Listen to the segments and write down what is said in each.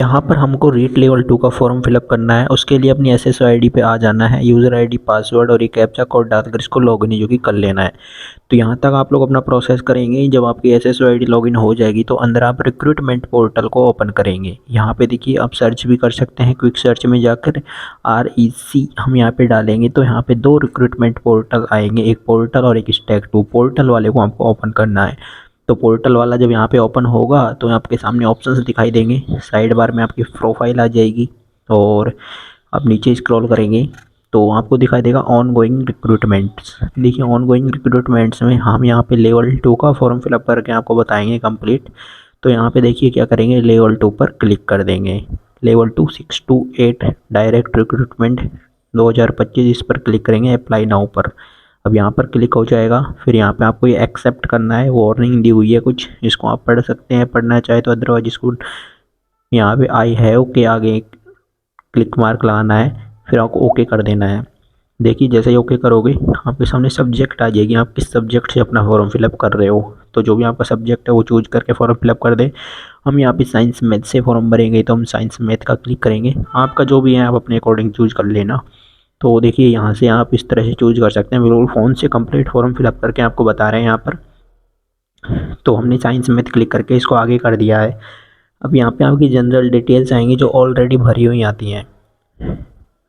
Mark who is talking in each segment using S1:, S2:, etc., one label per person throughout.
S1: यहाँ पर हमको रीट लेवल 2 का फॉर्म फिलअप करना है। उसके लिए अपनी SSO ID पे आ जाना है, यूज़र ID पासवर्ड और ये कैप्चा कोड डालकर इसको लॉगिन जो कि कर लेना है। तो यहाँ तक आप लोग अपना प्रोसेस करेंगे। जब आपकी SSO ID लॉगिन हो जाएगी तो अंदर आप रिक्रूटमेंट पोर्टल को ओपन करेंगे। यहाँ पे देखिए आप सर्च भी कर सकते हैं, क्विक सर्च में जाकर REC हम यहाँ पे डालेंगे तो यहाँ पे 2 रिक्रूटमेंट पोर्टल आएंगे, एक पोर्टल और एक स्टैक 2। पोर्टल वाले को आपको ओपन करना है। तो पोर्टल वाला जब यहाँ पे ओपन होगा तो आपके सामने ऑप्शंस दिखाई देंगे, साइड बार में आपकी प्रोफाइल आ जाएगी और आप नीचे स्क्रॉल करेंगे तो आपको दिखाई देगा ऑन गोइंग रिक्रूटमेंट्स। देखिए ऑन गोइंग रिक्रूटमेंट्स में हम यहाँ पे लेवल 2 का फॉर्म फिलअप करके आपको बताएंगे कंप्लीट। तो यहाँ पे देखिए क्या करेंगे, लेवल 2 पर क्लिक कर देंगे। लेवल 2 628 डायरेक्ट रिक्रूटमेंट 2025 इस पर क्लिक करेंगे, अप्लाई नाउ पर। अब यहाँ पर क्लिक हो जाएगा। फिर यहाँ पे आपको ये एक्सेप्ट करना है, वार्निंग दी हुई है कुछ, इसको आप पढ़ सकते हैं पढ़ना चाहे तो, अदरवाइज इसको यहाँ पे आई हैव के आगे क्लिक मार्क लगाना है, फिर आपको ओके कर देना है। देखिए जैसे ही ओके करोगे आपके सामने सब्जेक्ट आ जाएगी, आप किस सब्जेक्ट से अपना फॉर्म फिलअप कर रहे हो। तो जो भी आपका सब्जेक्ट है वो चूज करके फॉर्म फिलअप कर दें। हम यहाँ पे साइंस मैथ से फॉर्म भरेंगे तो हम साइंस मैथ का क्लिक करेंगे। आपका जो भी है आप अपने अकॉर्डिंग चूज कर लेना। तो देखिए यहाँ से आप इस तरह से चूज कर सकते हैं, बिल्कुल फ़ोन से कंप्लीट फॉर्म फिलअप करके आपको बता रहे हैं यहाँ पर। तो हमने साइंस मैथ क्लिक करके इसको आगे कर दिया है। अब यहाँ पे आपकी जनरल डिटेल्स आएंगी जो ऑलरेडी भरी हुई आती हैं,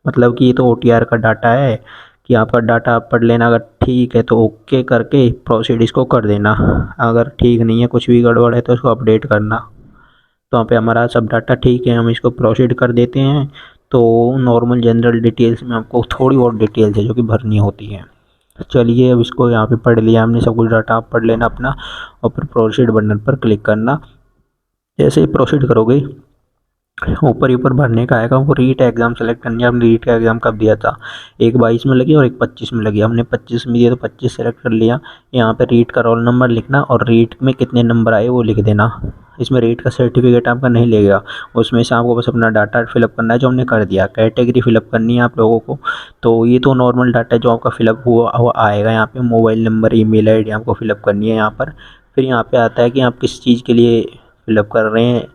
S1: मतलब कि ये तो OTR का डाटा है कि आपका डाटा आप पढ़ लेना, अगर ठीक है तो ओके करके प्रोसीड इसको कर देना, अगर ठीक नहीं है कुछ भी गड़बड़ है तो इसको अपडेट करना। तो यहाँ पे हमारा सब डाटा ठीक है, हम इसको प्रोसीड कर देते हैं। तो नॉर्मल जनरल डिटेल्स में आपको थोड़ी और डिटेल्स है जो कि भरनी होती है। चलिए अब इसको यहाँ पे पढ़ लिया हमने, सब कुछ डाटा आप पढ़ लेना अपना और फिर प्रोसीड बटन पर क्लिक करना। जैसे ही प्रोसीड करोगे ऊपर ही ऊपर भरने का आएगा, वो रीट एग्ज़ाम सेलेक्ट करनी है। हमने रीट का एग्ज़ाम कब दिया था, एक 22 में लगी और एक 25 में लगी। हमने 25 में दिया तो 25 सेलेक्ट कर लिया। यहाँ पे रीट का रोल नंबर लिखना और रीट में कितने नंबर आए वो लिख देना। इसमें रीट का सर्टिफिकेट आपका नहीं लेगा, उसमें से आपको बस अपना डाटा फिलअप करना है जो हमने कर दिया। कैटेगरी फिलअप करनी है आप लोगों को। तो ये तो नॉर्मल डाटा जो आपका फिलअप हुआ आएगा। यहाँ पे मोबाइल नंबर, ईमेल आईडी आपको फिलअप करनी है यहाँ पर। फिर यहाँ पे आता है कि आप किस चीज़ के लिए फिलअप कर रहे हैं,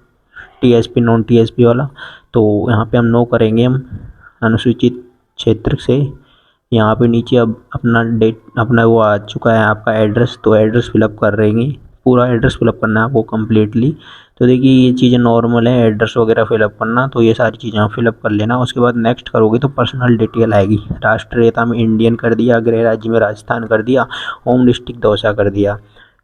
S1: TSP नॉन TSP वाला। तो यहाँ पे हम नो करेंगे, हम अनुसूचित क्षेत्र से। यहाँ पे नीचे अब अपना डेट अपना वो आ चुका है आपका एड्रेस, तो एड्रेस फिलअप कर रहेंगे, पूरा एड्रेस फिलअप करना है आपको कम्प्लीटली। तो देखिए ये चीज़ें नॉर्मल है, एड्रेस वगैरह फिलअप करना, तो ये सारी चीज़ें आप फिलअप कर लेना। उसके बाद नेक्स्ट करोगे तो पर्सनल डिटेल आएगी। राष्ट्रीयता में इंडियन कर दिया, गृह राज्य में राजस्थान कर दिया, होम डिस्ट्रिक्ट दौसा कर दिया।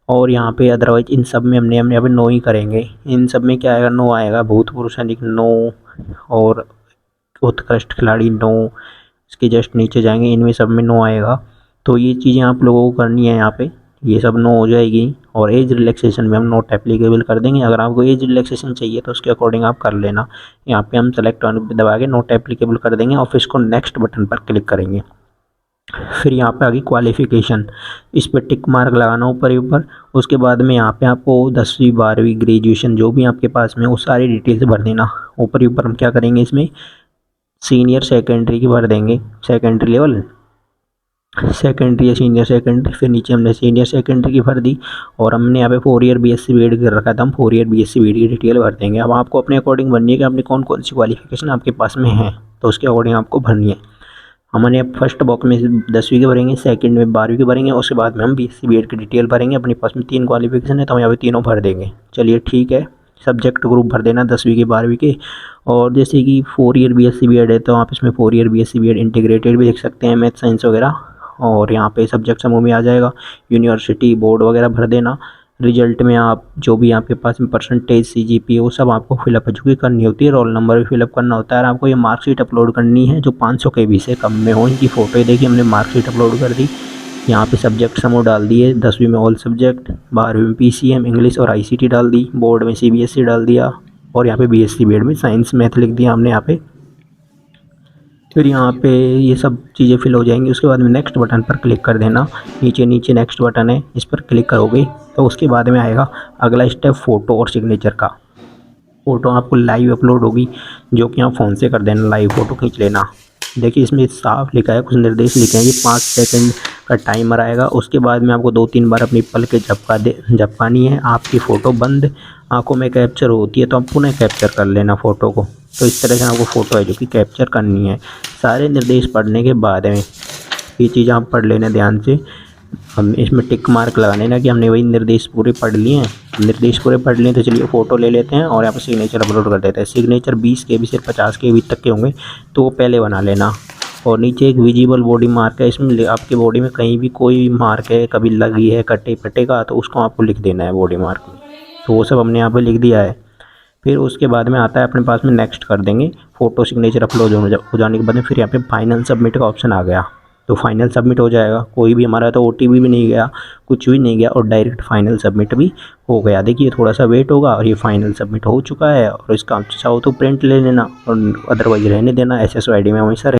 S1: और यहाँ पे अदरवाइज इन सब में हमने यहाँ पे नो ही करेंगे। इन सब में क्या आएगा, नो आएगा। भूतपूर्व सैनिक नो और उत्कृष्ट खिलाड़ी नो, इसके जस्ट नीचे जाएंगे, इनमें सब में नो आएगा। तो ये चीज़ें आप लोगों को करनी है यहाँ पे, ये सब नो हो जाएगी। और एज रिलैक्सेशन में हम नोट एप्लीकेबल कर देंगे। अगर आपको एज रिलैक्सेशन चाहिए तो उसके अकॉर्डिंग आप कर लेना। यहाँ पे हम सेलेक्ट दबा के नोट एप्लीकेबल कर देंगे और फिर इसको नेक्स्ट बटन पर क्लिक करेंगे। फिर यहाँ पे आगे क्वालिफ़िकेशन, इस पर टिक मार्क लगाना ऊपर ही ऊपर। उसके बाद में यहाँ पे आपको 10वीं 12वीं ग्रेजुएशन जो भी आपके पास में वो सारी डिटेल्स भर देना। ऊपर ही ऊपर हम क्या करेंगे, इसमें सीनियर सेकेंडरी की भर देंगे, सेकेंडरी लेवल, सेकेंडरी या सीनियर सेकेंडरी। फिर नीचे हमने सीनियर सेकेंडरी की भर दी और हमने यहाँ पे 4 ईयर BSc BEd कर रखा था, हम 4 ईयर BSc BEd की डिटेल भर देंगे। अब आपको अपने अकॉर्डिंग भरनी है कि आपने कौन कौन सी क्वालिफिकेशन आपके पास में है, तो उसके अकॉर्डिंग आपको भरनी है। हमने फर्स्ट बॉक्स में 10वीं के भरेंगे, सेकंड में 12वीं के भरेंगे, उसके बाद में हम BSc BEd की डिटेल भरेंगे। अपने पास में 3 क्वालिफिकेशन है तो हम यहाँ पे तीनों भर देंगे। चलिए ठीक है, सब्जेक्ट ग्रुप भर देना 10वीं के 12वीं के। और जैसे कि 4 ईयर BSc BEd है तो आप इसमें 4 ईयर BSc BEd इंटीग्रेटेड भी लिख सकते हैं, मैथ साइंस वगैरह। और यहाँ पे सब्जेक्ट समूह में आ जाएगा, यूनिवर्सिटी बोर्ड वगैरह भर देना। रिजल्ट में आप जो भी आपके पास में परसेंटेज CGPA वो सब आपको फिलअप चुकी करनी होती है। रोल नंबर भी फिलअप करना होता है। आपको ये मार्कशीट अपलोड करनी है जो 500 KB से कम में हो। इनकी फ़ोटो देखिए हमने मार्कशीट अपलोड कर दी। यहाँ पे सब्जेक्ट समूह डाल दिए, 10वीं में ऑल सब्जेक्ट, 12वीं में PCM इंग्लिश और ICT डाल दी, बोर्ड में CBSE डाल दिया और यहाँ पे BSc BEd में साइंस मैथ लिख दिया हमने यहाँ पे। फिर यहाँ पे ये सब चीज़ें फिल हो जाएंगी। उसके बाद में नेक्स्ट बटन पर क्लिक कर देना। नीचे नीचे नेक्स्ट बटन है, इस पर क्लिक करोगे तो उसके बाद में आएगा अगला स्टेप फ़ोटो और सिग्नेचर का। फ़ोटो आपको लाइव अपलोड होगी जो कि आप फ़ोन से कर देना, लाइव फ़ोटो खींच लेना। देखिए इसमें साफ लिखा है, कुछ निर्देश लिखे हैं कि 5 सेकंड का टाइमर आएगा, उसके बाद में आपको 2-3 बार अपनी पलकें झपकानी है। आपकी फ़ोटो बंद आँखों में कैप्चर होती है तो आप पुनः कैप्चर कर लेना फ़ोटो को। तो इस तरह से आपको फ़ोटो है जो कि कैप्चर करनी है। सारे निर्देश पढ़ने के बाद में ये चीज़ आप पढ़ लेना ध्यान से। हम इसमें टिक मार्क लगा लेना कि हमने वही निर्देश पूरे पढ़ लिए हैं। निर्देश पूरे पढ़ लिए तो चलिए फ़ोटो ले लेते हैं और यहाँ पर सिग्नेचर अपलोड कर देते हैं। सिग्नेचर 20 KB से 50 KB तक के होंगे तो वो पहले बना लेना। और नीचे एक विजिबल बॉडी मार्क है, इसमें आपकी बॉडी में कहीं भी कोई भी मार्क है, कभी लगी है, कटेगा तो उसको आपको लिख देना है बॉडी मार्क में। तो वो सब हमने यहाँ पर लिख दिया है। फिर उसके बाद में आता है अपने पास में नेक्स्ट कर देंगे। फ़ोटो सिग्नेचर अपलोड हो जाने के बाद में फिर यहाँ पे फाइनल सबमिट का ऑप्शन आ गया, तो फाइनल सबमिट हो जाएगा। कोई भी हमारा तो OTP भी नहीं गया, कुछ भी नहीं गया और डायरेक्ट फाइनल सबमिट भी हो गया। देखिए थोड़ा सा वेट होगा और ये फाइनल सबमिट हो चुका है। और इसका चाहो तो प्रिंट ले लेना और अदरवाइज रहने देना, SSO ID में हमेशा